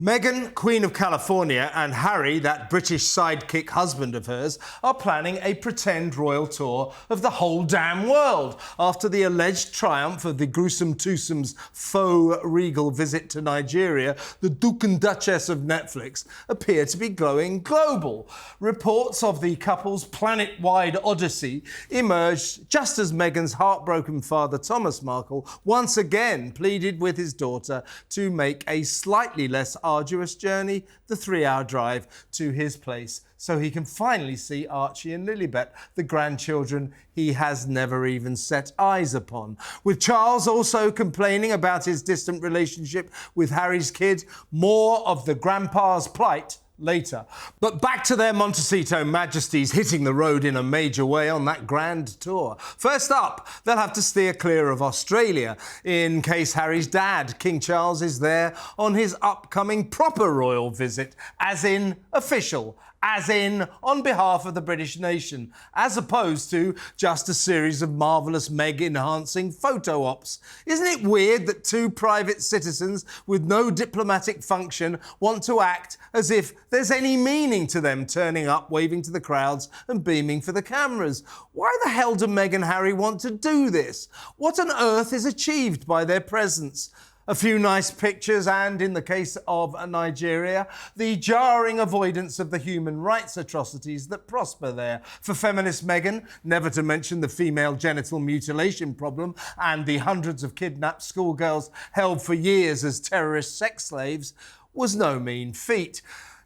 Meghan, Queen of California, and Harry, that British sidekick husband of hers, are planning a pretend royal tour of the whole damn world after the alleged triumph of the gruesome twosome's faux regal visit to Nigeria. The Duke and Duchess of Netflix appear to be going global. Reports of the couple's planet-wide odyssey emerged just as Meghan's heartbroken father, Thomas Markle, once again pleaded with his daughter to make a slightly less arduous journey, the 3-hour drive to his place, so he can finally see Archie and Lilibet, the grandchildren he has never even set eyes upon. With Charles also complaining about his distant relationship with Harry's kid, more of the grandpa's plight later. But back to their Montecito Majesties hitting the road in a major way on that grand tour. First up, they'll have to steer clear of Australia in case Harry's dad, King Charles, is there on his upcoming proper royal visit, as in official, as in on behalf of the British nation, as opposed to just a series of marvellous Meg-enhancing photo ops. Isn't it weird that two private citizens with no diplomatic function want to act as if there's any meaning to them turning up, waving to the crowds and beaming for the cameras? Why the hell do Meg and Harry want to do this? What on earth is achieved by their presence? A few nice pictures and, in the case of Nigeria, the jarring avoidance of the human rights atrocities that prosper there. For feminist Meghan, never to mention the female genital mutilation problem and the hundreds of kidnapped schoolgirls held for years as terrorist sex slaves, was no mean feat.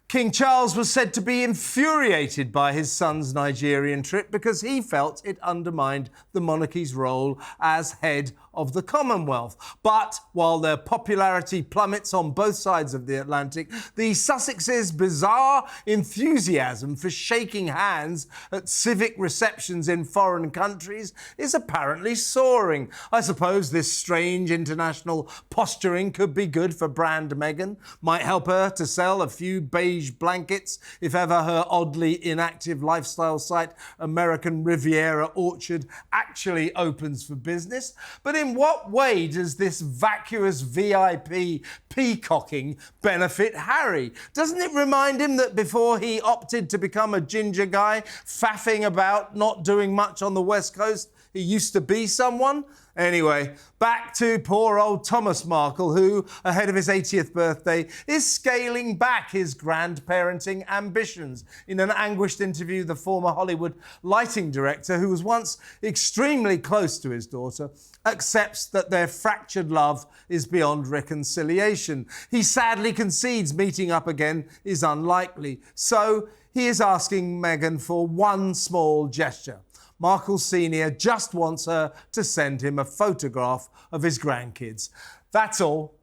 King Charles was said to be infuriated by his son's Nigerian trip because he felt it undermined the monarchy's role as head of the Commonwealth. But while their popularity plummets on both sides of the Atlantic, the Sussexes' bizarre enthusiasm for shaking hands at civic receptions in foreign countries is apparently soaring. I suppose this strange international posturing could be good for brand Meghan, might help her to sell a few beige blankets if ever her oddly inactive lifestyle site, American Riviera Orchard, actually opens for business. But in what way does this vacuous VIP peacocking benefit Harry? Doesn't it remind him that before he opted to become a ginger guy, faffing about not doing much on the West Coast, he used to be someone? Anyway, back to poor old Thomas Markle, who, ahead of his 80th birthday, is scaling back his grandparenting ambitions. In an anguished interview, the former Hollywood lighting director, who was once extremely close to his daughter, accepts that their fractured love is beyond reconciliation. He sadly concedes meeting up again is unlikely, so he is asking Meghan for one small gesture. Markle Sr. just wants her to send him a photograph of his grandkids. That's all.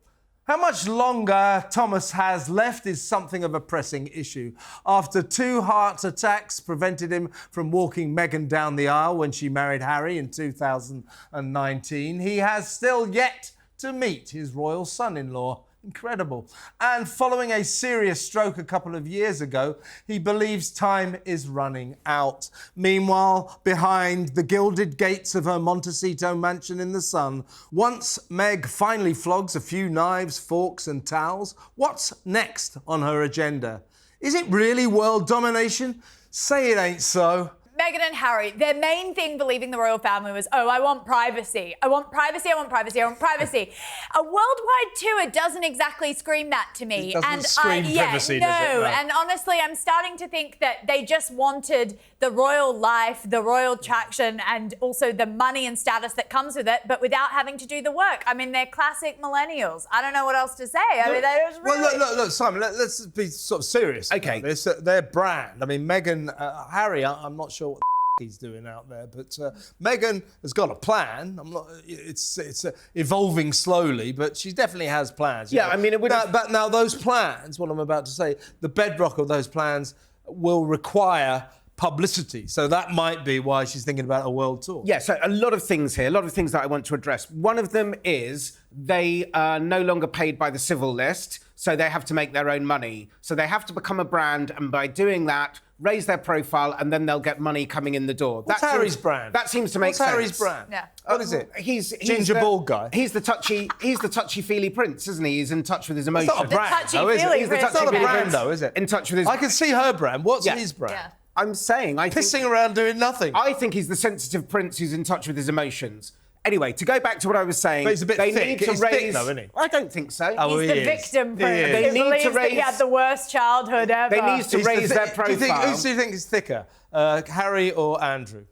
How much longer Thomas has left is something of a pressing issue. After 2 heart attacks prevented him from walking Meghan down the aisle when she married Harry in 2019, he has still yet to meet his royal son-in-law. Incredible. And following a serious stroke a couple of years ago, he believes time is running out. Meanwhile, behind the gilded gates of her Montecito mansion in the sun, once Meg finally flogs a few knives, forks and towels, what's next on her agenda? Is it really world domination? Say it ain't so. Meghan and Harry, their main thing believing the royal family was, oh, I want privacy. I want privacy, I want privacy, I want privacy. A worldwide tour doesn't exactly scream that to me. It doesn't scream privacy, no. does it? No. And honestly, I'm starting to think that they just wanted the royal life, the royal traction, and also the money and status that comes with it, but without having to do the work. I mean, they're classic millennials. I don't know what else to say. I mean, they're just really... Well, look, Simon, let's be sort of serious. Okay. This, their brand. I mean, Meghan, Harry, I'm not sure what he's doing out there, but Meghan has got a plan. It's evolving slowly, but she definitely has plans. Yeah, I mean, it would. But now those plans, what I'm about to say, the bedrock of those plans will require publicity. So that might be why she's thinking about a world tour. Yeah, so a lot of things here, a lot of things that I want to address. One of them is they are no longer paid by the civil list, so they have to make their own money. So they have to become a brand, and by doing that, raise their profile, and then they'll get money coming in the door. What's Harry's brand? That seems to make What's sense. Harry's brand? Yeah. What is it? He's Ginger bald guy. He's the touchy-feely prince, isn't he? He's in touch with his emotions. It's not a brand, though, is it? touchy-feely He's the prince. It's not a touchy-feely brand, prince. though, is it? In touch with his... I can see her brand. What's Yeah. his brand? Yeah. I'm saying, I think... Pissing around doing nothing. I think he's the sensitive prince who's in touch with his emotions. Anyway, to go back to what I was saying, But he's a bit they thick. need to He's raise. thick, though, isn't he? I don't think so. Oh, He's he the is. victim He prince. is. They He need believes to that he raise- had the worst childhood ever. They need to He's the raise their Do you think, profile. who do you think is thicker, Harry or Andrew?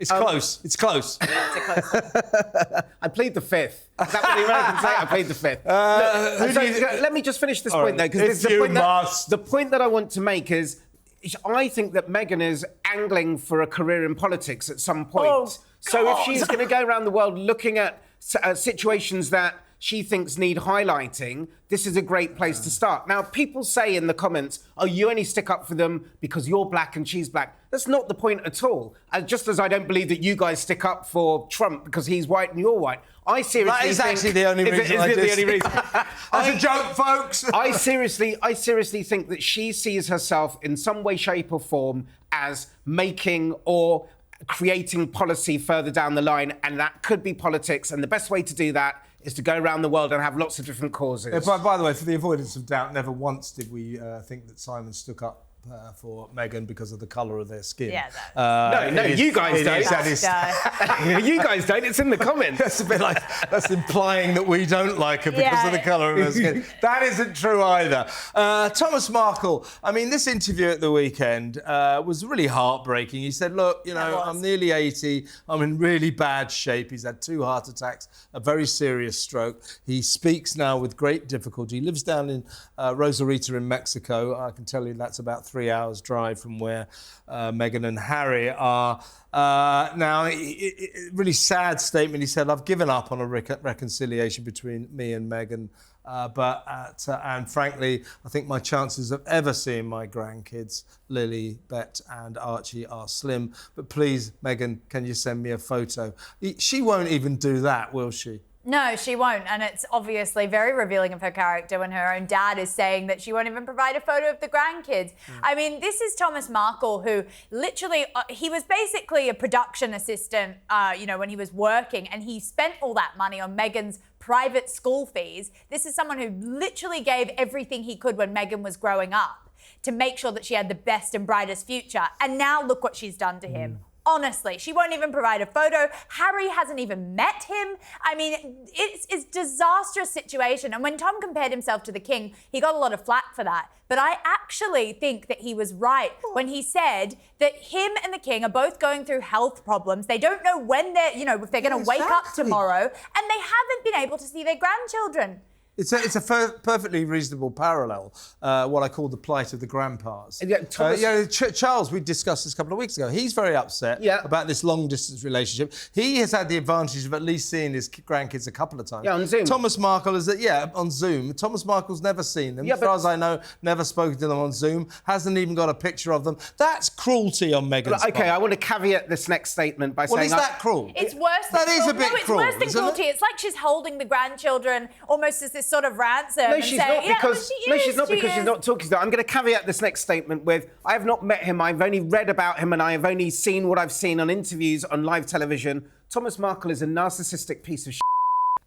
It's close. It's close. I plead the fifth. Is that what the Americans say? I plead the fifth. Let me just finish this All point, right. though, because If you must. the point that I want to make is I think that Meghan is angling for a career in politics at some point. Oh, so if God. she's going to go around the world looking at situations that she thinks need highlighting, this is a great place to start. Now, people say in the comments, oh, you only stick up for them because you're black and she's black. That's not the point at all. Just as I don't believe that you guys stick up for Trump because he's white and you're white. I seriously That is think... actually the only reason I Is it do the only stick reason? That's a joke, folks. I seriously think that she sees herself in some way, shape or form as making or creating policy further down the line, and that could be politics, and the best way to do that is to go around the world and have lots of different causes. By the way, for the avoidance of doubt, never once did we think that Simon stuck up for Meghan because of the colour of their skin. Yeah, No, you guys don't. That is, You guys don't. It's in the comments. that's a bit like, that's implying that we don't like her because of the colour of her skin. That isn't true either. Thomas Markle, I mean, this interview at the weekend was really heartbreaking. He said, look, you know, I'm nearly 80. I'm in really bad shape. He's had 2 heart attacks, a very serious stroke. He speaks now with great difficulty. He lives down in Rosarito in Mexico. I can tell you that's about 3 hours drive from where Meghan and Harry are. Now, really sad statement. He said, I've given up on a reconciliation between me and Meghan. And frankly, I think my chances of ever seeing my grandkids, Lily, Bet and Archie, are slim. But please, Meghan, can you send me a photo? She won't even do that, will she? No, she won't. And it's obviously very revealing of her character when her own dad is saying that she won't even provide a photo of the grandkids. I mean, this is Thomas Markle, who literally, he was basically a production assistant, when he was working, and he spent all that money on Meghan's private school fees. This is someone who literally gave everything he could when Meghan was growing up to make sure that she had the best and brightest future. And now look what she's done to him. Honestly, she won't even provide a photo. Harry hasn't even met him. I mean, it's a disastrous situation. And when Tom compared himself to the king, he got a lot of flack for that. But I actually think that he was right when he said that him and the king are both going through health problems. They don't know when if they're going to wake up tomorrow, and they haven't been able to see their grandchildren. It's a perfectly reasonable parallel, what I call the plight of the grandpas. Charles, we discussed this a couple of weeks ago. He's very upset about this long-distance relationship. He has had the advantage of at least seeing his grandkids a couple of times. Yeah, on Zoom. Thomas Markle is on Zoom. Thomas Markle's never seen them. As far as I know, never spoken to them on Zoom. Hasn't even got a picture of them. That's cruelty on Meghan's part. Okay, I want to caveat this next statement by saying... Well, is that cruel? It's worse than That is a bit cruel, it's worse than isn't cruelty. it? It's like she's holding the grandchildren almost as this sort of ransom. No, and she's saying, not because she's not talking to them. I'm going to caveat this next statement with, I have not met him, I've only read about him, and I have only seen what I've seen on interviews on live television. Thomas Markle is a narcissistic piece of shit,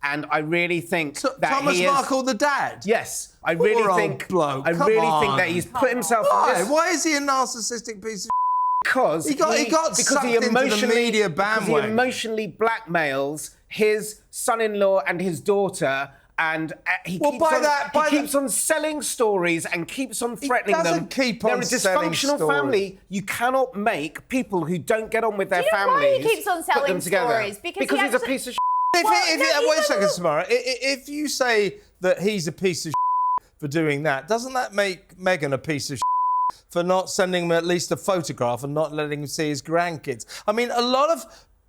and I really think that Thomas he is... Markle, the dad? Yes, I Poor really old think... bloke, I come really on. think that he's put himself in this... Why is he a narcissistic piece of Because he got sucked into the media bandwagon. Because he emotionally blackmails his son-in-law and his daughter, and he keeps on selling stories and keeps on threatening them. doesn't keep on selling They're a dysfunctional stories. family. You cannot make people who don't get on with their Do you know why families he keeps on put them selling together. stories? Because he he's a actually- piece of Wait a second, Samara. If you say that he's a piece of for doing that, doesn't that make Meghan a piece of for not sending him at least a photograph and not letting him see his grandkids? I mean, a lot of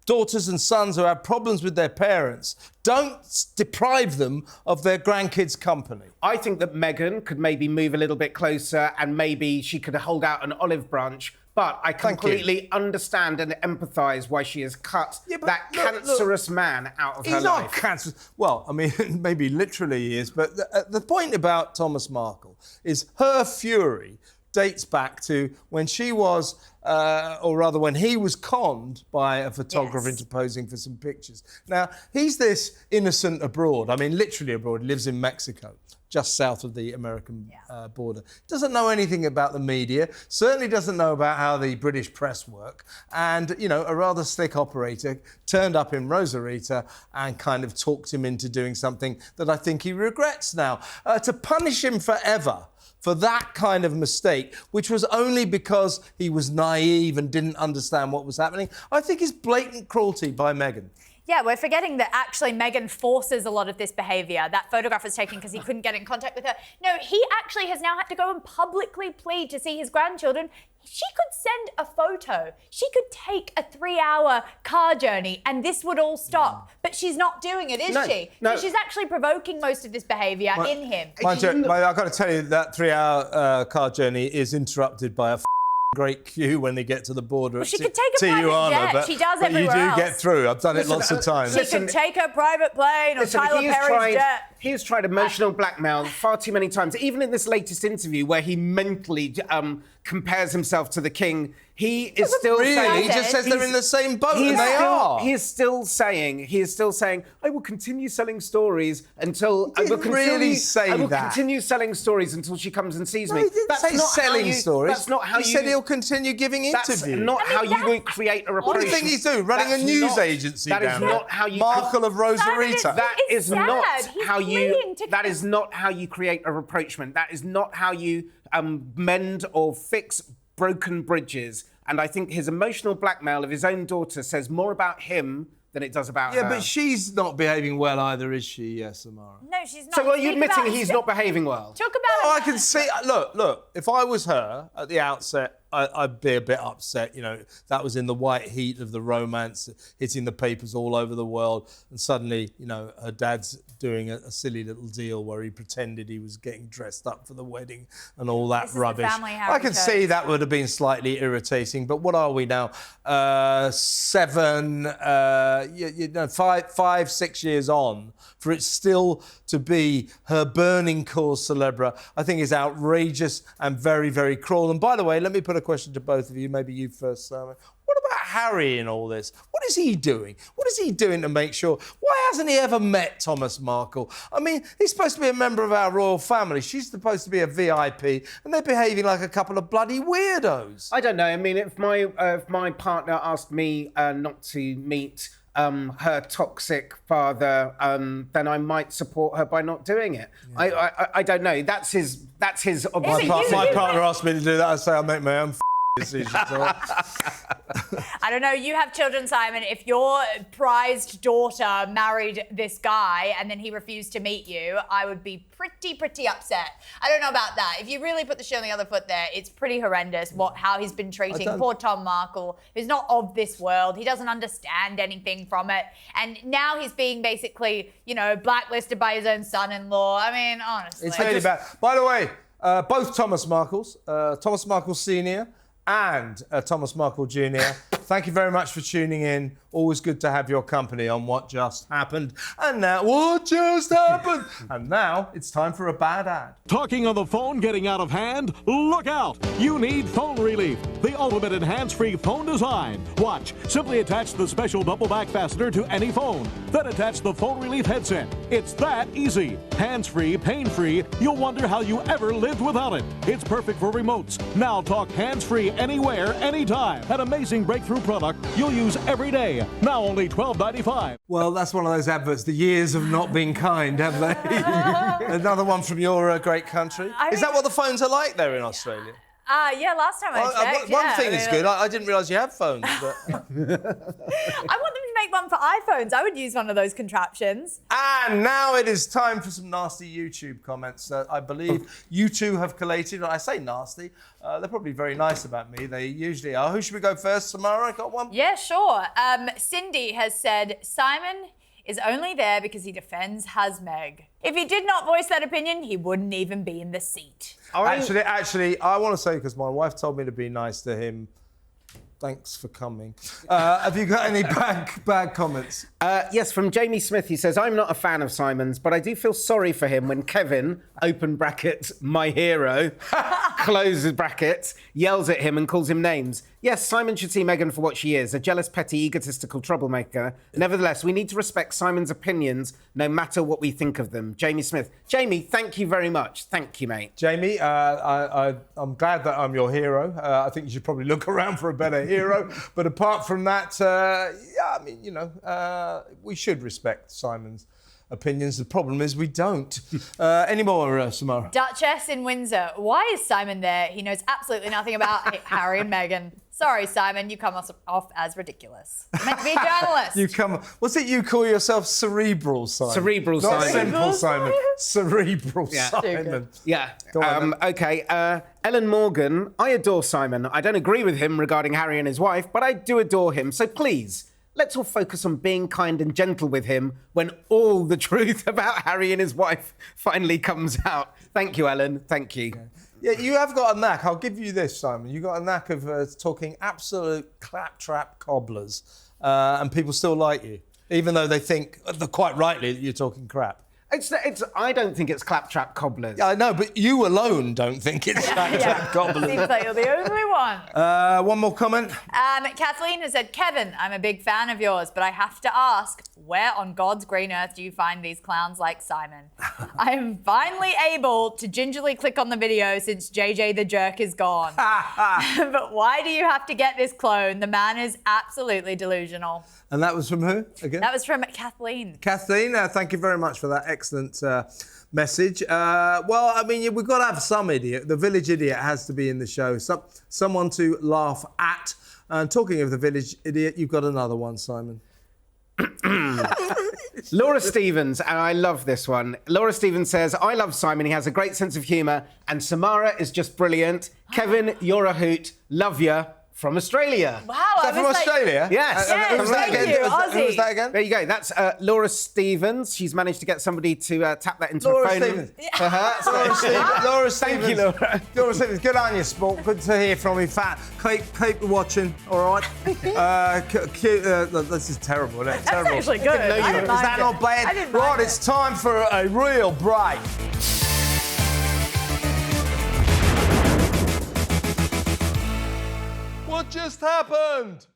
daughters and sons who have problems with their parents don't deprive them of their grandkids' company. I think that Meghan could maybe move a little bit closer and maybe she could hold out an olive branch. But I completely understand and empathise why she has cut that cancerous man out of her life. He's not cancerous. Well, I mean, maybe literally he is. But the point about Thomas Markle is her fury dates back to when she was, or rather when he was conned by a photographer into posing for some pictures. Now, he's this innocent abroad. I mean, literally abroad. He lives in Mexico, just south of the American border. Doesn't know anything about the media, certainly doesn't know about how the British press work. And, you know, a rather slick operator turned up in Rosarita and kind of talked him into doing something that I think he regrets now. To punish him forever for that kind of mistake, which was only because he was naive and didn't understand what was happening, I think is blatant cruelty by Meghan. Yeah, we're forgetting that actually Meghan forces a lot of this behaviour. That photograph was taken because he couldn't get in contact with her. No, he actually has now had to go and publicly plead to see his grandchildren. She could send a photo. She could take a 3-hour car journey and this would all stop. But she's not doing it, is she? No. So she's actually provoking most of this behaviour in him. I've got to tell you, that 3-hour car journey is interrupted by a great queue when they get to the border at She could take a private jet. She does everywhere else. You do else. get through. I've done it lots of times. She could take her private plane or Tyler Perry's jet. He has tried emotional blackmail far too many times. Even in this latest interview where he mentally compares himself to the king, he is still saying... He just says they're in the same boat, and they are. He is still saying, I will continue selling stories until... He didn't really say that. I will continue selling stories until she comes and sees me. He didn't say selling stories. That's not how he said he'll continue giving interviews. That's not how you create a reputation. What do you think he's doing? Running a news agency down there? That is not how you... Markle of Rosarita. That is not how you... That is not how you create a rapprochement. That is not how you mend or fix broken bridges. And I think his emotional blackmail of his own daughter says more about him than it does about her. Yeah, but she's not behaving well either, is she, Samara? No, she's not. So are you admitting he's not behaving well? Talk about I can see... Look, if I was her at the outset, I'd be a bit upset. You know, that was in the white heat of the romance, hitting the papers all over the world. And suddenly, you know, her dad's doing a silly little deal where he pretended he was getting dressed up for the wedding and all that rubbish. I can see that would have been slightly irritating. But what are we now? 5, 6 years on, for it still to be her burning cause célèbre, I think is outrageous and very, very cruel. And by the way, let me put a question to both of you, maybe you first, Samara. What about Harry in all this? What is he doing? What is he doing to make sure? Why hasn't he ever met Thomas Markle? I mean, he's supposed to be a member of our royal family. She's supposed to be a VIP, and they're behaving like a couple of bloody weirdos. I don't know. I mean, if my partner asked me not to meet her toxic father, then I might support her by not doing it. Yeah. I don't know. That's his obviously. My partner asked me to do that. I say I'll make my own decisions. I don't know. You have children, Simon. If your prized daughter married this guy and then he refused to meet you, I would be pretty upset. I don't know about that. If you really put the shoe on the other foot there, it's pretty horrendous how he's been treating poor Tom Markle, who's not of this world. He doesn't understand anything from it. And now he's being basically, you know, blacklisted by his own son-in-law. I mean, honestly. It's really bad. By the way, both Thomas Markles, Thomas Markle Sr. and Thomas Markle Jr., thank you very much for tuning in. Always good to have your company on What Just Happened. And now, what just happened? And now it's time for a bad ad. Talking on the phone getting out of hand? Look out! You need phone relief. The ultimate in hands-free phone design. Watch. Simply attach the special double back fastener to any phone. Then attach the phone relief headset. It's that easy. Hands-free, pain-free. You'll wonder how you ever lived without it. It's perfect for remotes. Now talk hands-free anywhere, anytime. An amazing breakthrough product you'll use every day. Now only $12.95. Well, that's one of those adverts. The years have not been kind, have they? Another one from your great country. Is that what the phones are like there in Australia? Yeah, last time I checked. One thing is good. I didn't realise you had phones. But... I want them to make one for iPhones. I would use one of those contraptions. And now it is time for some nasty YouTube comments that I believe you two have collated. I say nasty. They're probably very nice about me. They usually are. Who should we go first? Samara, I got one? Yeah, sure. Cindy has said, Simon is only there because he defends Hasmeg. If he did not voice that opinion, he wouldn't even be in the seat. Actually, I want to say, because my wife told me to be nice to him, thanks for coming. Have you got any bad comments? Yes, from Jamie Smith. He says, I'm not a fan of Simon's, but I do feel sorry for him when Kevin, open brackets, my hero, closes brackets, yells at him and calls him names. Yes, Simon should see Meghan for what she is, a jealous, petty, egotistical troublemaker. Nevertheless, we need to respect Simon's opinions no matter what we think of them. Jamie Smith. Jamie, thank you very much. Thank you, mate. Jamie, I'm glad that I'm your hero. I think you should probably look around for a better hero. But apart from that, yeah, I mean, you know, we should respect Simon's opinions. The problem is we don't. Any more, Samara? Duchess in Windsor. Why is Simon there? He knows absolutely nothing about Harry and Meghan. Sorry, Simon, you come off as ridiculous. You're meant to be a journalist. What's it you call yourself? Cerebral Simon. Cerebral Not Simon. simple Simon. Cerebral Simon. Yeah. Go on, Okay. Ellen Morgan. I adore Simon. I don't agree with him regarding Harry and his wife, but I do adore him. So please, let's all focus on being kind and gentle with him when all the truth about Harry and his wife finally comes out. Thank you, Ellen. Thank you. Okay. Yeah, you have got a knack. I'll give you this, Simon. You've got a knack of talking absolute claptrap cobblers, and people still like you, even though they think, quite rightly, that you're talking crap. I don't think it's claptrap cobblers. Yeah, I know, but you alone don't think it's claptrap cobblers. Seems like you're the only one. One more comment. Kathleen has said, Kevin, I'm a big fan of yours, but I have to ask, where on God's green earth do you find these clowns like Simon? I am finally able to gingerly click on the video since JJ the jerk is gone. But why do you have to get this clone? The man is absolutely delusional. And that was from who, again? That was from Kathleen. Kathleen, thank you very much for that excellent message. Well, I mean, we've got to have some idiot. The village idiot has to be in the show. Someone to laugh at. And talking of the village idiot, you've got another one, Simon. Laura Stevens, and I love this one. Laura Stevens says, I love Simon. He has a great sense of humour. And Samara is just brilliant. Kevin, you're a hoot. Love ya. From Australia. Wow, Is that from Australia? Yes. Who was that thank again? you, Who was that again? There you go. That's Laura Stevens. She's managed to get somebody to tap that into Laura a phone Stevens. for her. Laura Stevens. Laura Stevens. Thank you, Laura. Laura Stevens, good on you, sport. Good to hear from you, fat. Keep watching, all right? This is terrible, isn't it? That's Terrible. actually good. I didn't Is mind that it. not bad? I didn't Right, mind it's time for a real break. What just happened?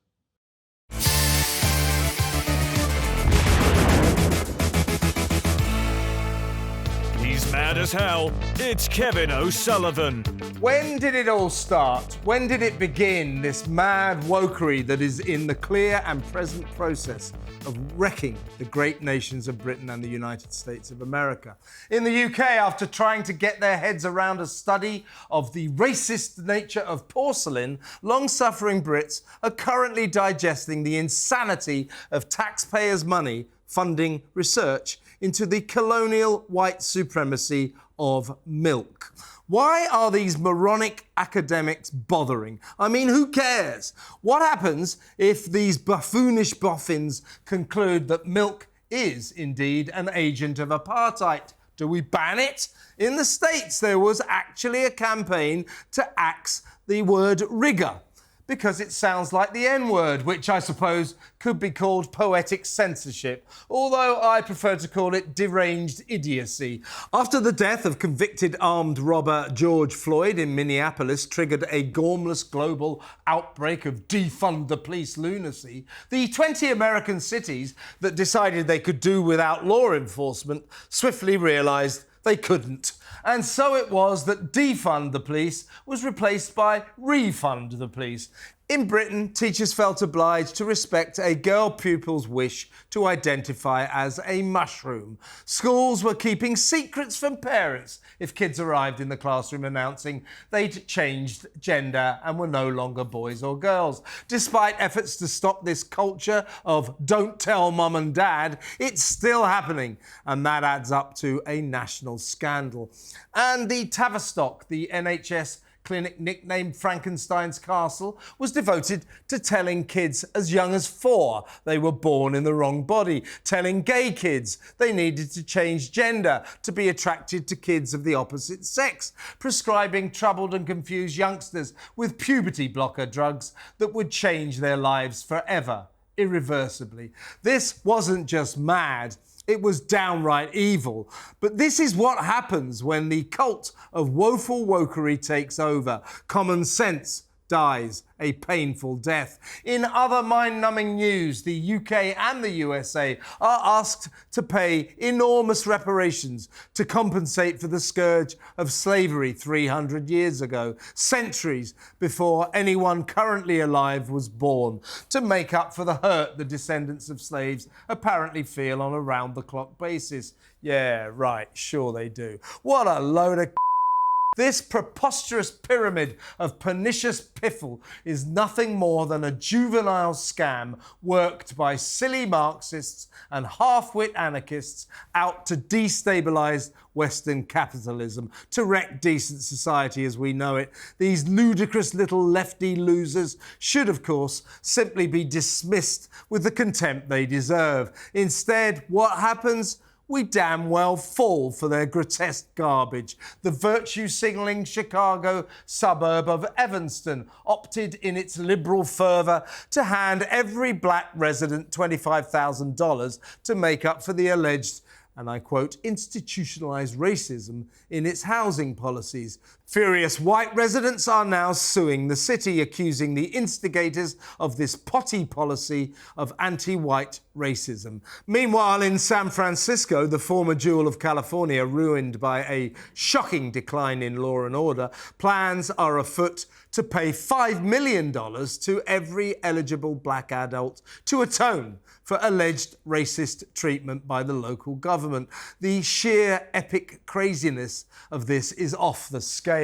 He's mad as hell. It's Kevin O'Sullivan. When did it all start? When did it begin, this mad wokery that is in the clear and present process of wrecking the great nations of Britain and the United States of America? In the UK, after trying to get their heads around a study of the racist nature of porcelain, long-suffering Brits are currently digesting the insanity of taxpayers' money funding research into the colonial white supremacy of milk. Why are these moronic academics bothering? I mean, who cares? What happens if these buffoonish boffins conclude that milk is indeed an agent of apartheid? Do we ban it? In the States, there was actually a campaign to axe the word rigger, because it sounds like the N-word, which I suppose could be called poetic censorship, although I prefer to call it deranged idiocy. After the death of convicted armed robber George Floyd in Minneapolis triggered a gormless global outbreak of defund the police lunacy, the 20 American cities that decided they could do without law enforcement swiftly realised they couldn't. And so it was that defund the police was replaced by refund the police. In Britain, teachers felt obliged to respect a girl pupil's wish to identify as a mushroom. Schools were keeping secrets from parents if kids arrived in the classroom announcing they'd changed gender and were no longer boys or girls. Despite efforts to stop this culture of don't tell mum and dad, it's still happening, and that adds up to a national scandal. And the Tavistock, the NHS clinic nicknamed Frankenstein's Castle, was devoted to telling kids as young as 4 they were born in the wrong body, telling gay kids they needed to change gender to be attracted to kids of the opposite sex, prescribing troubled and confused youngsters with puberty blocker drugs that would change their lives forever, irreversibly. This wasn't just mad. It was downright evil. But this is what happens when the cult of woeful wokery takes over. Common sense dies a painful death. In other mind-numbing news, the UK and the USA are asked to pay enormous reparations to compensate for the scourge of slavery 300 years ago, centuries before anyone currently alive was born, to make up for the hurt the descendants of slaves apparently feel on a round-the-clock basis. Yeah, right, sure they do. What a load of This preposterous pyramid of pernicious piffle is nothing more than a juvenile scam worked by silly Marxists and half-wit anarchists out to destabilise Western capitalism, to wreck decent society as we know it. These ludicrous little lefty losers should, of course, simply be dismissed with the contempt they deserve. Instead, what happens? We damn well fall for their grotesque garbage. The virtue-signalling Chicago suburb of Evanston opted in its liberal fervour to hand every black resident $25,000 to make up for the alleged, and I quote, institutionalised racism in its housing policies. Furious white residents are now suing the city, accusing the instigators of this potty policy of anti-white racism. Meanwhile, in San Francisco, the former jewel of California, ruined by a shocking decline in law and order, plans are afoot to pay $5 million to every eligible black adult to atone for alleged racist treatment by the local government. The sheer epic craziness of this is off the scale.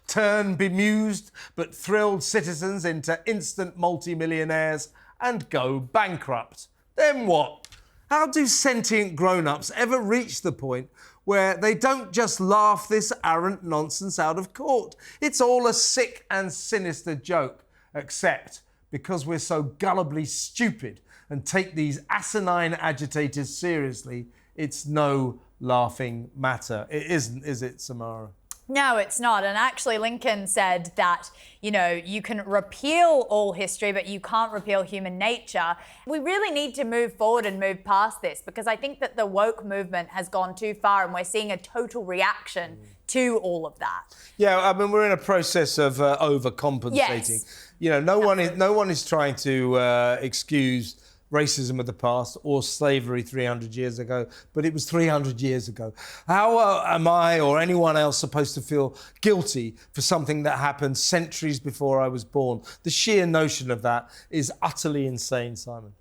Turn bemused but thrilled citizens into instant multimillionaires and go bankrupt. Then what? How do sentient grown-ups ever reach the point where they don't just laugh this arrant nonsense out of court? It's all a sick and sinister joke, except because we're so gullibly stupid and take these asinine agitators seriously, it's no laughing matter. It isn't, is it, Samara? No, it's not. And actually, Lincoln said that, you know, you can repeal all history, but you can't repeal human nature. We really need to move forward and move past this, because I think that the woke movement has gone too far and we're seeing a total reaction to all of that. Yeah, I mean, we're in a process of overcompensating. Yes. You know, no one is trying to excuse racism of the past or slavery 300 years ago, but it was 300 years ago. How am I or anyone else supposed to feel guilty for something that happened centuries before I was born? The sheer notion of that is utterly insane, Simon.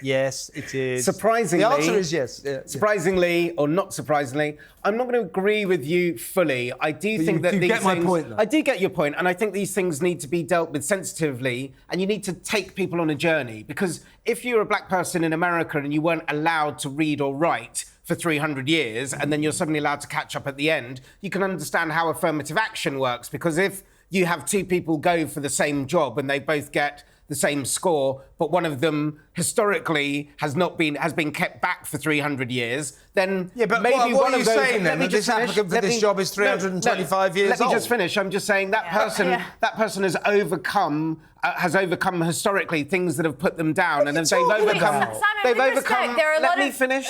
Yes, it is. Surprisingly, the answer is yes. Yeah, surprisingly, or not surprisingly, I'm not going to agree with you fully. I do think that you these get things, my point, though. I do get your point, and I think these things need to be dealt with sensitively, and you need to take people on a journey. Because if you're a black person in America and you weren't allowed to read or write for 300 years, and then you're suddenly allowed to catch up at the end, you can understand how affirmative action works. Because if you have two people go for the same job and they both get the same score, but one of them historically has been kept back for 300 years, then yeah, but maybe what one are of you those. saying then? That this applicant for this job is 325 years old? Let me just finish. I'm just saying that person has overcome historically things that have put them down, and they've overcome. Let me finish.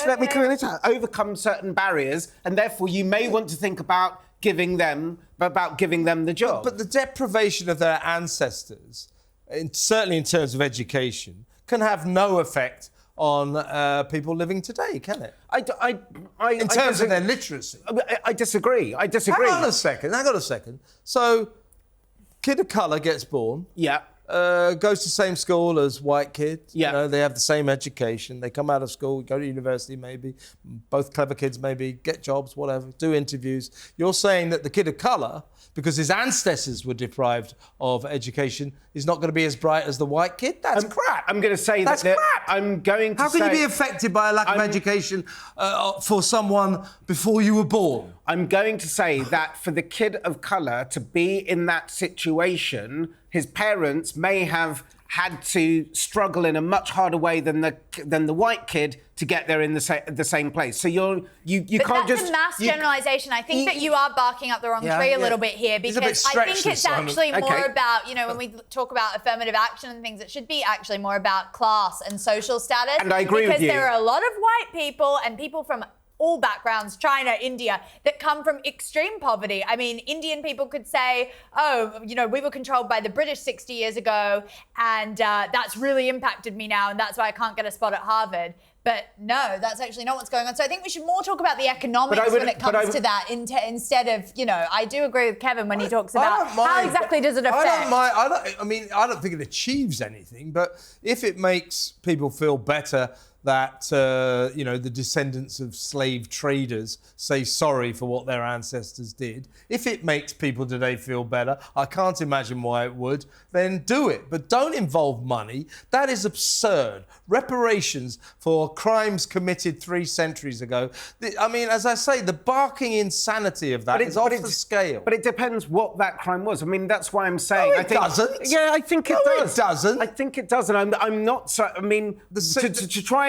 Overcome certain barriers, and therefore you may want to think about giving them the job. But the deprivation of their ancestors, certainly in terms of education, can have no effect on people living today, can it? In terms of their literacy. I disagree. Hang on a second. So, kid of colour gets born. Yeah. Goes to the same school as white kids. Yeah. You know, they have the same education. They come out of school, go to university maybe. Both clever kids maybe, get jobs, whatever, do interviews. You're saying that the kid of colour, because his ancestors were deprived of education, is not going to be as bright as the white kid? That's crap. I'm going to say that's that crap. I'm going to How can you be affected by a lack of education for someone before you were born? I'm going to say that for the kid of colour to be in that situation, his parents may have had to struggle in a much harder way than the white kid to get there in the same place. So you can't just... That's a mass generalisation. I think that you are barking up the wrong tree a little bit here, because I think it's actually more about, you know, when we talk about affirmative action and things, it should be actually more about class and social status. And I agree with you. Because there are a lot of white people and people from all backgrounds, China, India, that come from extreme poverty. I mean, Indian people could say, oh, you know, we were controlled by the British 60 years ago, and that's really impacted me now, and that's why I can't get a spot at Harvard. But no, that's actually not what's going on. So I think we should more talk about the economics when it comes to that instead of, you know, I do agree with Kevin when he talks about how exactly does it affect. I don't think it achieves anything, but if it makes people feel better that, you know, the descendants of slave traders say sorry for what their ancestors did, if it makes people today feel better, I can't imagine why it would, then do it. But don't involve money. That is absurd. Reparations for crimes committed 3 centuries ago. I mean, as I say, the barking insanity of that is off the scale. But it depends what that crime was. I mean, that's why I'm saying... No, it doesn't. Yeah, I think it does. It doesn't. I think it does, and I'm not... So, I mean, to try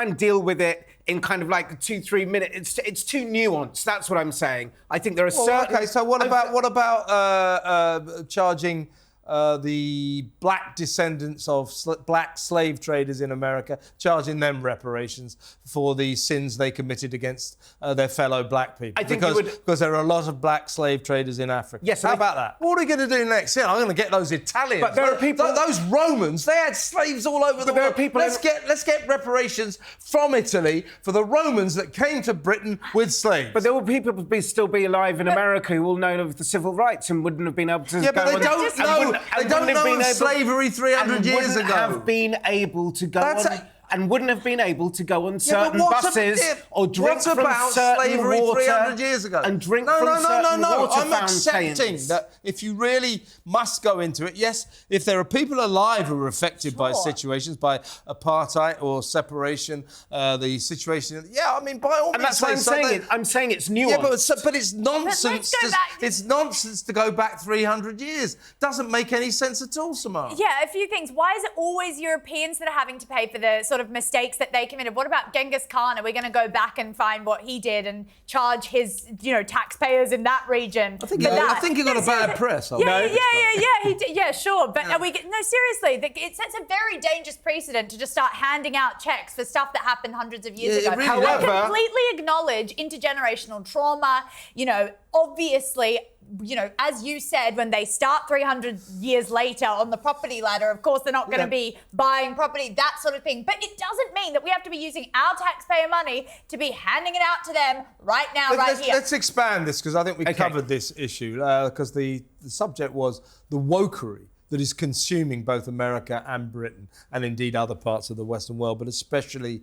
and deal with it in kind of like 2-3 minutes, it's too nuanced. That's what I'm saying. I think there are certain... Okay, so what about charging the black descendants of black slave traders in America, charging them reparations for the sins they committed against their fellow black people? I think because there are a lot of black slave traders in Africa. Yes. How about that? What are we going to do next? Yeah, I'm going to get those Italians. But there are people... Those Romans, they had slaves all over the world. There are people... Let's get reparations from Italy for the Romans that came to Britain with slaves. But there will still be alive in America who will know of the civil rights and wouldn't have been able to... Yeah, but they don't know. They don't know of slavery 300 years ago. Have been able to go on, and wouldn't have been able to go on certain buses or drink from certain slavery water 300 years ago? And drink from certain water I'm accepting that if you really must go into it, yes, if there are people alive who are affected by situations, by apartheid or separation, the situation, I mean, by all means. And that's what I'm saying. I'm saying it's nuanced. Yeah, but it's nonsense. It's nonsense to go back 300 years. Doesn't make any sense at all, Samara. Yeah, a few things. Why is it always Europeans that are having to pay for the sort of mistakes that they committed? What about Genghis Khan? Are we going to go back and find what he did and charge his, you know, taxpayers in that region? I think he got a bad press. Yeah, sure. But are we? No, seriously, it sets a very dangerous precedent to just start handing out checks for stuff that happened hundreds of years ago. Really However, I completely acknowledge intergenerational trauma. You know, obviously, you know, as you said, when they start 300 years later on the property ladder, of course, they're not going to be buying property, that sort of thing. But it doesn't mean that we have to be using our taxpayer money to be handing it out to them right now, here. Let's expand this, because I think we covered this issue, because the subject was the wokery that is consuming both America and Britain, and indeed other parts of the Western world, but especially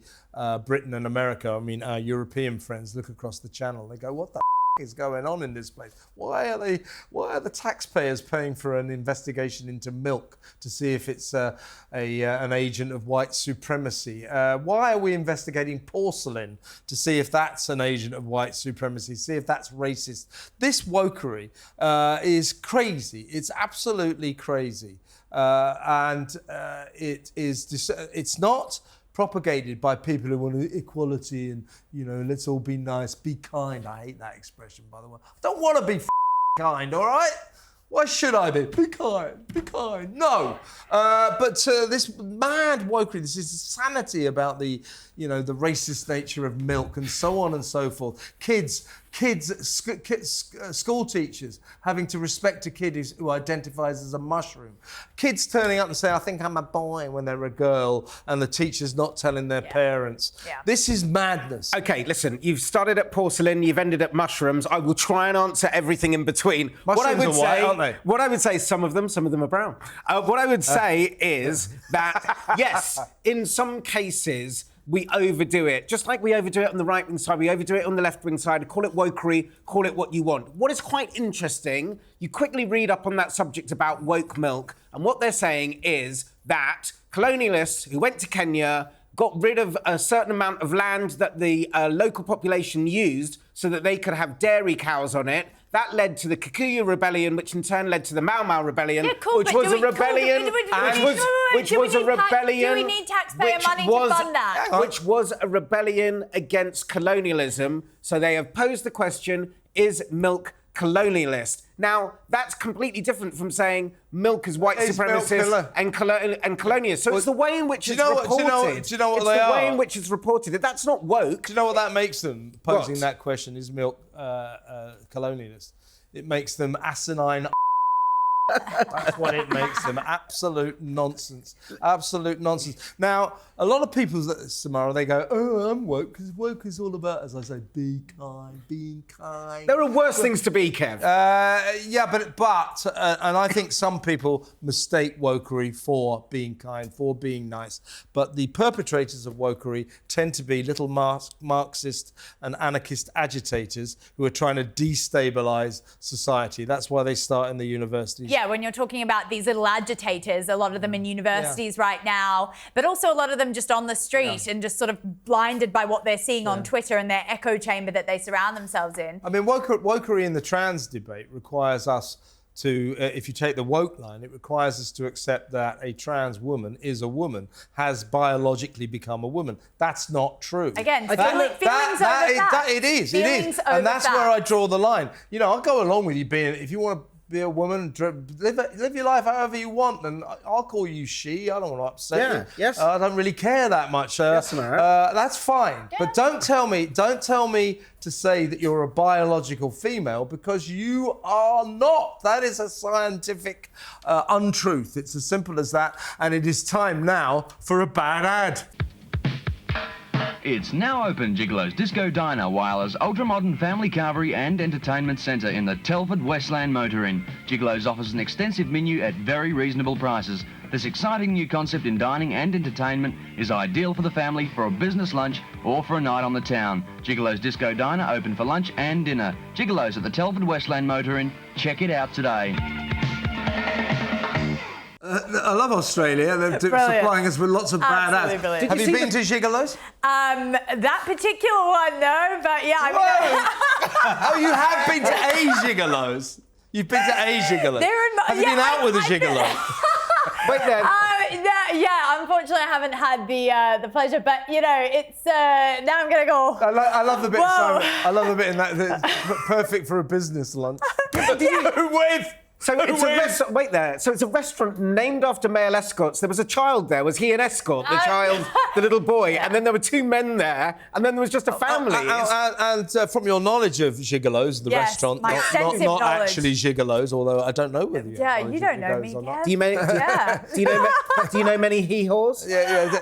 Britain and America. I mean, our European friends look across the channel, they go, what the is going on in this place? Why are the taxpayers paying for an investigation into milk to see if it's an agent of white supremacy? Why are we investigating porcelain to see if that's an agent of white supremacy, see if that's racist? This wokery is crazy. It's absolutely crazy. It's not propagated by people who want equality and, you know, let's all be nice, be kind. I hate that expression, by the way. I don't want to be kind, all right? Why should I be? Be kind, be kind. No. But this mad wokery, this insanity about the, you know, the racist nature of milk and so on and so forth. School teachers having to respect a kid who identifies as a mushroom. Kids turning up and saying, I think I'm a boy, when they're a girl, and the teachers not telling their parents. Yeah. This is madness. Okay, listen, you've started at porcelain, you've ended at mushrooms. I will try and answer everything in between. Mushrooms are white, aren't they? What I would say, some of them are brown. What I would say is that, yes, in some cases, we overdo it. Just like we overdo it on the right-wing side, we overdo it on the left-wing side. Call it wokery, call it what you want. What is quite interesting, you quickly read up on that subject about woke milk, and what they're saying is that colonialists who went to Kenya got rid of a certain amount of land that the local population used so that they could have dairy cows on it. That led to the Kikuyu Rebellion, which in turn led to the Mau Mau Rebellion, which was a rebellion, Do we need taxpayer money to fund that? Which was a rebellion against colonialism. So they have posed the question, is milk colonialist? Now, that's completely different from saying milk is white supremacist and colonialist. So it's the way in which it's reported. Do you know what it's they the are? way in which it's reported. That's not woke. Do you know what that makes them, posing that question, is milk colonialist? It makes them asinine. That's what it makes them. Absolute nonsense. Absolute nonsense. Now, a lot of people, Samara, they go, oh, I'm woke, because woke is all about, as I say, be kind, being kind. There are worse things to be, Kev. Yeah, but and I think some people mistake wokery for being kind, for being nice. But the perpetrators of wokery tend to be little Marxist and anarchist agitators who are trying to destabilise society. That's why they start in the universities. Yeah, when you're talking about these little agitators, a lot of them in universities right now, but also a lot of them just on the street and just sort of blinded by what they're seeing on Twitter and their echo chamber that they surround themselves in. I mean, wokery in the trans debate requires us to, if you take the woke line, it requires us to accept that a trans woman is a woman, has biologically become a woman. That's not true. Again, feelings over facts. It is. And that's where I draw the line. You know, I'll go along with you being, if you want to be a woman, live your life however you want, and I'll call you she. I don't want to upset you. Yes. I don't really care that much. Yes, Samara. That's fine. Yeah. But don't tell me to say that you're a biological female, because you are not. That is a scientific untruth. It's as simple as that. And it is time now for a bad ad. It's now open, Gigolos Disco Diner, Wyler's ultra-modern family carvery and entertainment centre in the Telford Westland Motor Inn. Gigolos offers an extensive menu at very reasonable prices. This exciting new concept in dining and entertainment is ideal for the family, for a business lunch or for a night on the town. Gigolos Disco Diner open for lunch and dinner. Gigolos at the Telford Westland Motor Inn. Check it out today. I love Australia. They're supplying us with lots of bad ads. Brilliant. Have you been to Gigolos? That particular one, no, but yeah, I mean... Oh, you have been to a Gigolos? You've been to a Gigolo? Have you been out with a Gigolo? Wait then. Yeah, unfortunately I haven't had the pleasure, but you know, it's now I'm gonna go. I love the bit. Whoa. Simon, I love the bit in that perfect for a business lunch. With. So it's a restaurant. Wait there. So it's a restaurant named after male escorts. There was a child there. Was he an escort? The child, the little boy, and then there were two men there, and then there was just a family. And from your knowledge of gigolos, the restaurant, not actually gigolos, although I don't know whether you. Yeah, you don't know me. Do you know many hee-haws? Yeah.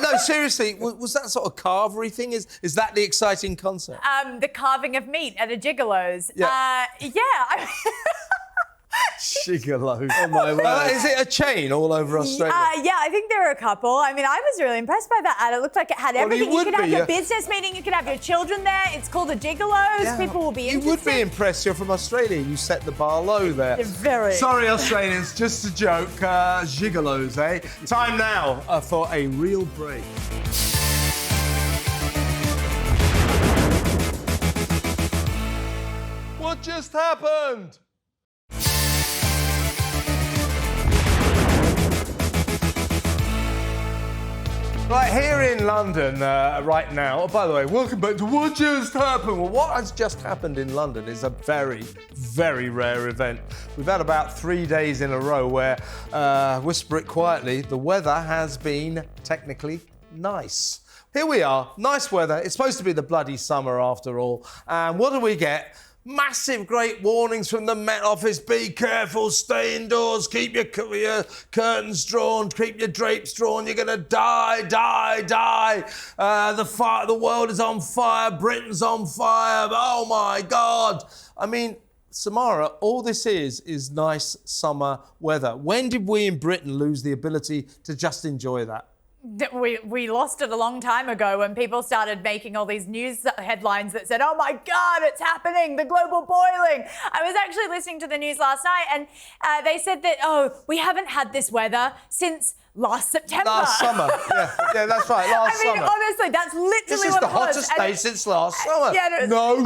No, seriously, was that sort of carvery thing? Is that the exciting concept? The carving of meat at a gigolo's. Gigolos. Oh my word. Is it a chain all over Australia? Yeah, I think there are a couple. I mean, I was really impressed by that ad. It looked like it had everything. You could have your business meeting, you could have your children there. It's called a Gigolos. Yeah. People will be interested. You would be impressed. You're from Australia. You set the bar low there. Very. Sorry, Australians. Just a joke. Gigolos, eh? Time now for a real break. What just happened? Right, here in London right now, oh, by the way, welcome back to What Just Happened. Well, what has just happened in London is a very, very rare event. We've had about 3 days in a row where, whisper it quietly, the weather has been technically nice. Here we are, nice weather. It's supposed to be the bloody summer after all. And what do we get? Massive, great warnings from the Met Office. Be careful, stay indoors, keep your curtains drawn, keep your drapes drawn. You're going to die. The world is on fire. Britain's on fire. Oh, my God. I mean, Samara, all this is nice summer weather. When did we in Britain lose the ability to just enjoy that? we lost it a long time ago when people started making all these news headlines that said, oh my God, it's happening, the global boiling. I was actually listening to the news last night and they said that, oh, we haven't had this weather since last September. Last summer. Yeah, that's right. Last summer. Honestly, that's literally This is what the it was. hottest day since last summer. Yeah, no,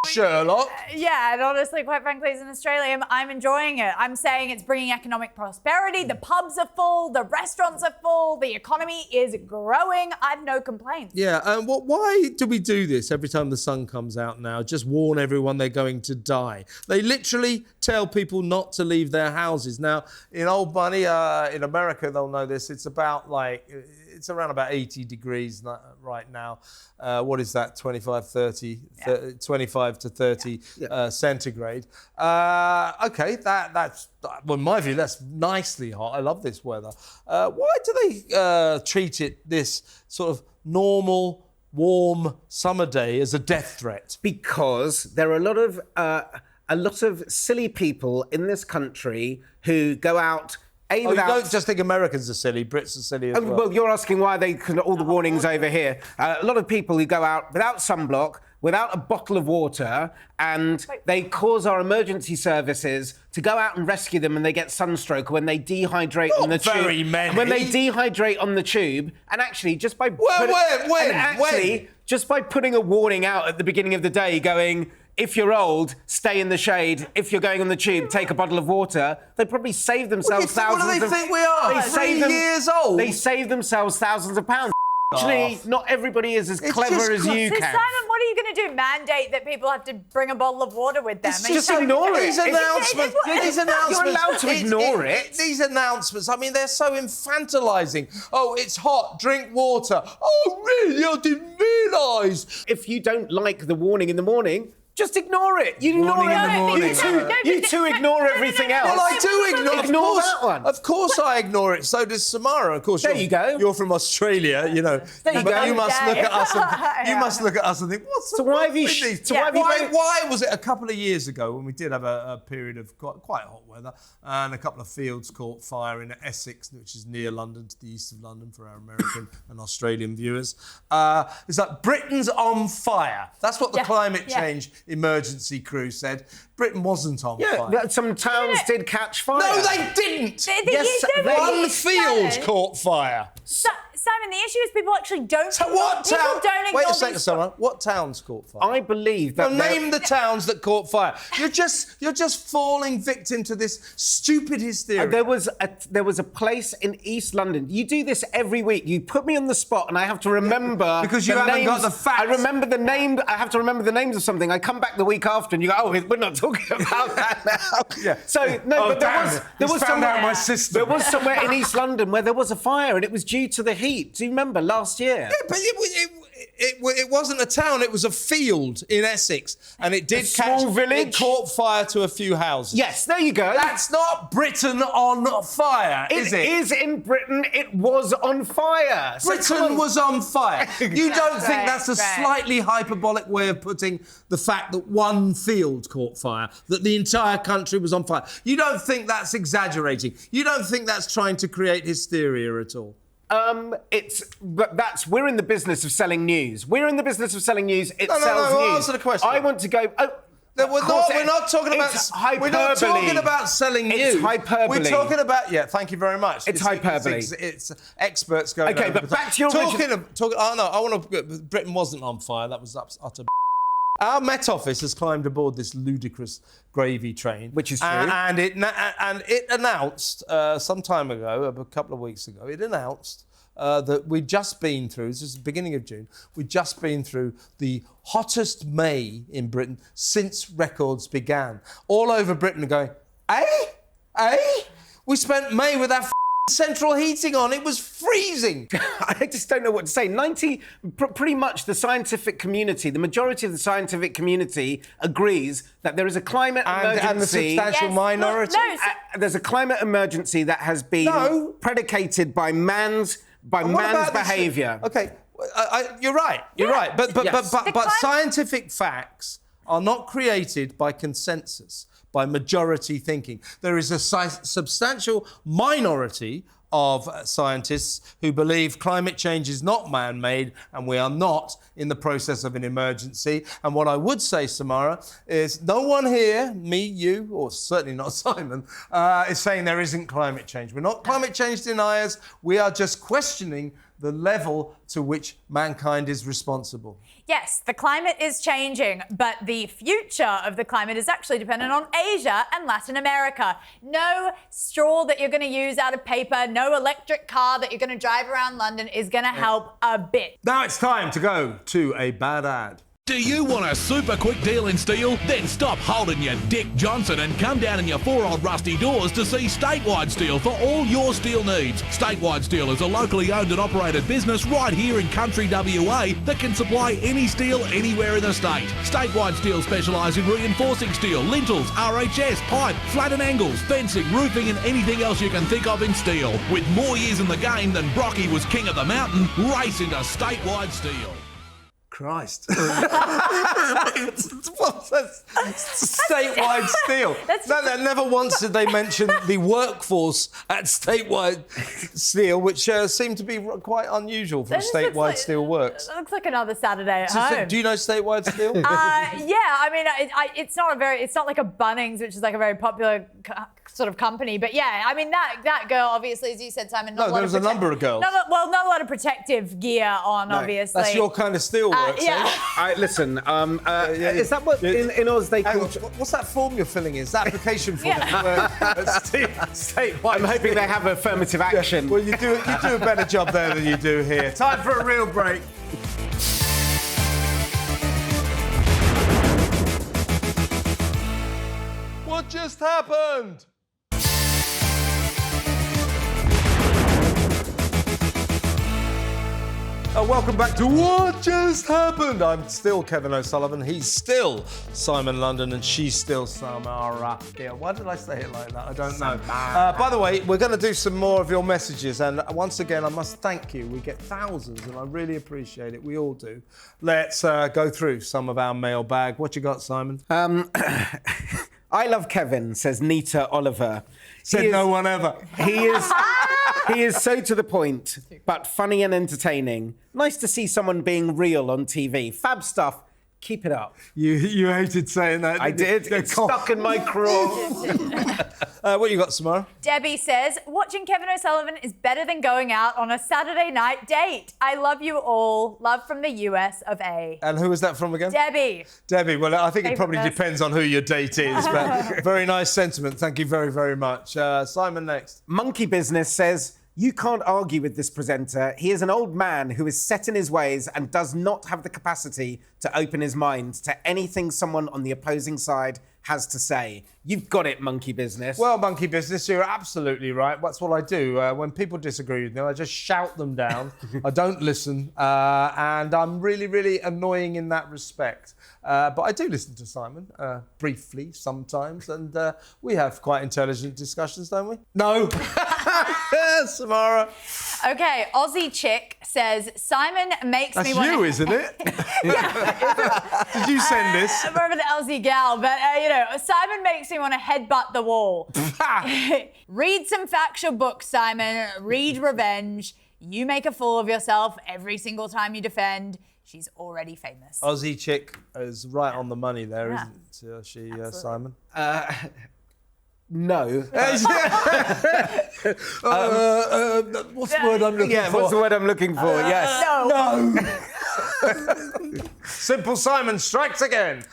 Sherlock. Yeah, and honestly, quite frankly, as an Australian, I'm enjoying it. I'm saying it's bringing economic prosperity. The pubs are full, the restaurants are full, the economy is growing. I've no complaints. Yeah, and why do we do this every time the sun comes out now? Just warn everyone they're going to die. They literally tell people not to leave their houses. Now, in old money, in America, they'll know this. It's about it's around about 80 degrees right now. What is that? 25 to 30 centigrade. Okay, that's, well, in my view, that's nicely hot. I love this weather. Why do they treat it this sort of normal, warm summer day as a death threat? Because there are a lot of silly people in this country who go out. You don't just think Americans are silly, Brits are silly as well. Well, you're asking why all the warnings over here. A lot of people who go out without sunblock, without a bottle of water, and they cause our emergency services to go out and rescue them when they get sunstroke, when they dehydrate on the tube. Not very many. When they dehydrate on the tube, and actually just by just by putting a warning out at the beginning of the day, going, if you're old, stay in the shade. If you're going on the tube, take a bottle of water. They probably save themselves thousands of... What do they think we are? 3 years old? They save themselves thousands of pounds. Actually, not everybody is as clever as you So, can. Simon, what are you going to do? Mandate that people have to bring a bottle of water with them? Just ignore it. These announcements. You're allowed to ignore it. These announcements, I mean, they're so infantilising. Oh, it's hot, drink water. Oh, really? I didn't realise. If you don't like the warning in the morning, just ignore it. You ignore Warning in the morning. You two ignore everything else. Well, I do ignore. Ignore that one. Of course, I ignore it. So does Samara. Of course. There you go. You're from Australia, you know. There you go. You must look at us. You must look at us and think, what's the why wrong have you? with these? Why was it a couple of years ago when we did have a period of quite hot weather and a couple of fields caught fire in Essex, which is near London, to the east of London for our American and Australian viewers. It's like Britain's on fire. That's what the climate change emergency crew said. Britain wasn't on fire. Yeah, some towns did catch fire. No, they didn't. Yes, one field caught fire. Simon, the issue is people actually don't. So what town? People don't ignore Wait a second, Samara. What towns caught fire? I believe that. Well, name the towns that caught fire. You're just falling victim to this stupid hysteria. There was a place in East London. You do this every week. You put me on the spot, and I have to remember because you haven't got the facts. I remember the name. I have to remember the names of something. I come back the week after, and you go, "Oh, we're not talking about that now." Yeah. So no, but there was somewhere. My system. There was somewhere in East London where there was a fire, and it was due to the heat. Do you remember last year? Yeah, but it wasn't a town, it was a field in Essex. And it did small village? It caught fire to a few houses. Yes, there you go. That's not Britain on fire, is it? It is in Britain. It was on fire. Britain was on fire. You don't think that's a slightly hyperbolic way of putting the fact that one field caught fire, that the entire country was on fire? You don't think that's exaggerating? You don't think that's trying to create hysteria at all? We're in the business of selling news. We're in the business of selling news. It sells news. Answer the question. I want to go. We're not talking about. Hyperbole. We're not talking about selling news. It's hyperbole. We're talking about. Yeah, thank you very much. It's hyperbole. It's experts going. Okay, but back to your talking. Oh no, I want to. Britain wasn't on fire. That was utter. Our Met Office has climbed aboard this ludicrous gravy train, which is true, and it announced some time ago, a couple of weeks ago, it announced that we'd just been through. This is the beginning of June. We'd just been through the hottest May in Britain since records began. All over Britain, going, we spent May with our central heating on. It was freezing. I just don't know what to say. Pretty much the scientific community, the majority of the scientific community agrees that there is a climate emergency. And the substantial minority. There's a climate emergency that has been predicated by man's behaviour. Okay, you're right. You're right. But scientific facts are not created by consensus, by majority thinking. There is a substantial minority of scientists who believe climate change is not man-made and we are not in the process of an emergency. And what I would say, Samara, is no one here, me, you, or certainly not Simon, is saying there isn't climate change. We're not climate change deniers. We are just questioning the level to which mankind is responsible. Yes, the climate is changing, but the future of the climate is actually dependent on Asia and Latin America. No straw that you're going to use out of paper, no electric car that you're going to drive around London is going to help a bit. Now it's time to go to a bad ad. Do you want a super quick deal in steel? Then stop holding your Dick Johnson and come down in your 4 old rusty doors to see Statewide Steel for all your steel needs. Statewide Steel is a locally owned and operated business right here in country WA that can supply any steel anywhere in the state. Statewide Steel specialise in reinforcing steel, lintels, RHS, pipe, flat and angles, fencing, roofing and anything else you can think of in steel. With more years in the game than Brocky was king of the mountain, race into Statewide Steel. Christ. What's that? Statewide Steel. Never once did they mention the workforce at Statewide Steel, which seemed to be quite unusual for Statewide Steel works. It looks like another Saturday at home. Do you know Statewide Steel? Yeah, I mean, it's not like a Bunnings, which is like a very popular sort of company. But yeah, I mean, that girl, obviously, as you said, Simon, there was a number of girls. Not a lot of protective gear on, obviously. That's your kind of steel work, yeah. Listen, is that what in Oz they call... What's that form you're filling in? Is that application form? Statewide. I'm hoping they have affirmative action. Yeah. Well, you do a better job there than you do here. Time for a real break. What just happened? Welcome back to What Just Happened. I'm still Kevin O'Sullivan. He's still Simon London, and she's still Samara. Yeah, why did I say it like that? I don't know. By the way, we're going to do some more of your messages, and once again, I must thank you. We get thousands, and I really appreciate it. We all do. Let's go through some of our mailbag. What you got, Simon? I love Kevin, says Nita Oliver. Said no one ever. He is so to the point, but funny and entertaining. Nice to see someone being real on TV. Fab stuff. Keep it up. You hated saying that. I did. It's stuck in my craw. What you got, Samara? Debbie says, watching Kevin O'Sullivan is better than going out on a Saturday night date. I love you all. Love from the US of A. And who was that from again? Debbie. Debbie, well, I think it probably depends on who your date is, but very nice sentiment. Thank you very, very much. Simon next. Monkey Business says, you can't argue with this presenter. He is an old man who is set in his ways and does not have the capacity to open his mind to anything someone on the opposing side has to say. You've got it, Monkey Business. Well, Monkey Business, you're absolutely right. That's what I do. When people disagree with me, I just shout them down. I don't listen. And I'm really, really annoying in that respect. But I do listen to Simon, briefly, sometimes. And we have quite intelligent discussions, don't we? No. Samara. Okay, Aussie Chick says, Simon makes me want... That's you, isn't it? Did you send this? I'm more of an Aussie gal, but, Simon makes me want to headbutt the wall. Read some factual books, Simon. Read Revenge. You make a fool of yourself every single time you defend. She's already famous. Aussie Chick is right on the money there, isn't she, Simon? No. What's the word I'm looking for? Yeah, what's the word I'm looking for? Yes. No. Simple Simon strikes again.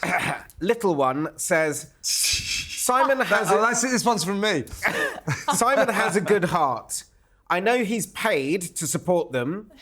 Little one says, Simon has... This one's from me. Simon has a good heart. I know he's paid to support them.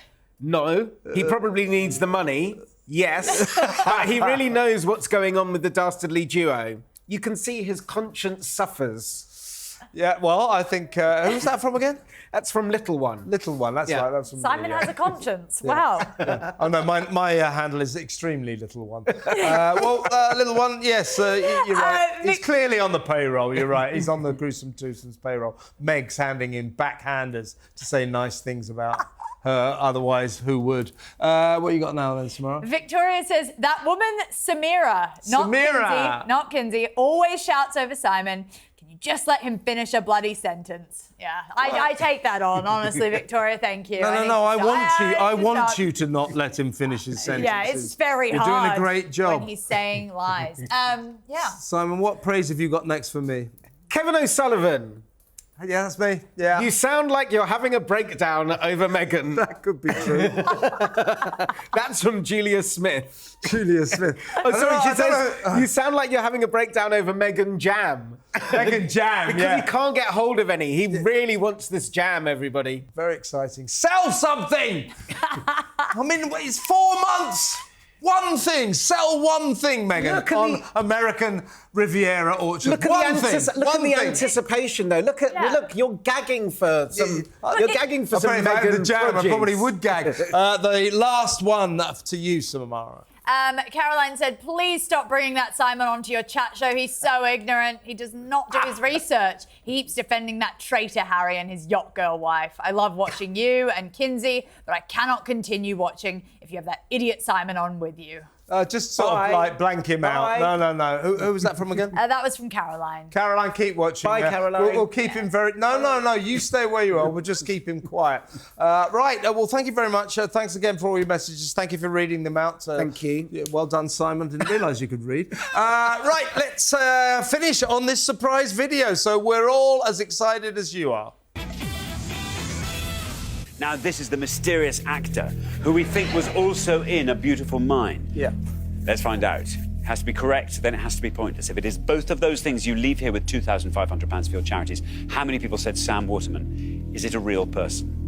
No. He probably needs the money. Yes. But he really knows what's going on with the dastardly duo. You can see his conscience suffers. Yeah, well, I think... who's that from again? That's from Little One. Little One, that's right. That's from Simon has a conscience. Wow. Yeah. Oh, no, my handle is extremely Little One. Little One, yes, you're right. He's clearly on the payroll, you're right. He's on the Gruesome Twosomes payroll. Meg's handing in backhanders to say nice things about her, otherwise who would? What you got now then, Samara? Victoria says, that woman, Samira, not Kinsey, always shouts over Simon. Can you just let him finish a bloody sentence. Yeah, I take that on, honestly, Victoria. Thank you. No. I want you to not let him finish his sentences. Yeah, it's very You're hard. doing a great job. When he's saying lies. Yeah. Simon, what praise have you got next for me? Kevin O'Sullivan. Yeah, that's me. Yeah. You sound like you're having a breakdown over Meghan. That could be true. That's from Julia Smith. Julia Smith. Oh, sorry, she says, you sound like you're having a breakdown over Meghan Jam. Meghan Jam, Because he can't get hold of any. He really wants this jam, everybody. Very exciting. Sell something! I mean, it's 4 months. One thing. Sell one thing, Meghan, on American Riviera Orchard. Look at the anticipation, though. Look, you're gagging for some. You're gagging for some Meghan the jam, produce. I probably would gag. The last one to you, Samara. Caroline said, please stop bringing that Simon onto your chat show. He's so ignorant. He does not do his research. He keeps defending that traitor Harry and his yacht girl wife. I love watching you and Kinsey, but I cannot continue watching if you have that idiot Simon on with you. Just sort of like blank him out. No. Who was that from again? That was from Caroline. Caroline, keep watching. Bye, Caroline. We'll keep him very... No. You stay where you are. We'll just keep him quiet. Right. Well, thank you very much. Thanks again for all your messages. Thank you for reading them out. Thank you. Yeah, well done, Simon. Didn't realise you could read. Right. Let's finish on this surprise video. So we're all as excited as you are. Now, this is the mysterious actor who we think was also in A Beautiful Mind. Yeah. Let's find out. It has to be correct, then it has to be pointless. If it is both of those things, you leave here with £2,500 for your charities. How many people said Sam Waterman? Is it a real person?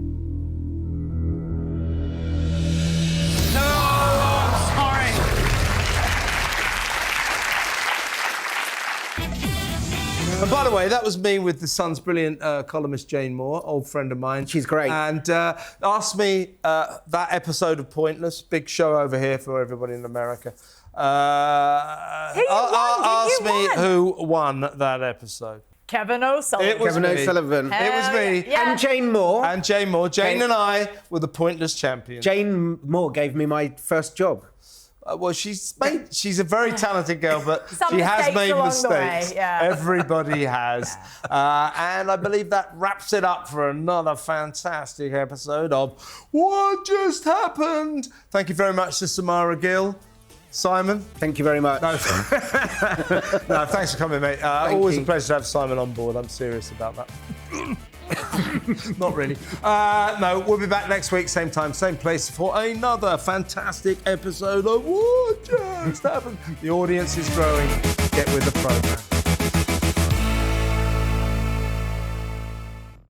And by the way, that was me with the Sun's brilliant columnist Jane Moore, old friend of mine. She's great. And asked me that episode of Pointless, big show over here for everybody in America. Asked me who won that episode. Kevin O'Sullivan. It was Kevin O'Sullivan. It was me. Yeah. And Jane Moore. And Jane Moore. Jane and I were the Pointless champions. Jane Moore gave me my first job. Well, she's a very talented girl, but Some she has mistakes made along the mistakes. way, yeah. Everybody has. And I believe that wraps it up for another fantastic episode of What Just Happened. Thank you very much to Samara Gill. Simon? Thank you very much. No, thanks for coming, mate. Always a pleasure to have Simon on board. I'm serious about that. Not really. No, we'll be back next week, same time, same place, for another fantastic episode of What Just Happened. The audience is growing. Get with the program.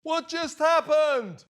What just happened?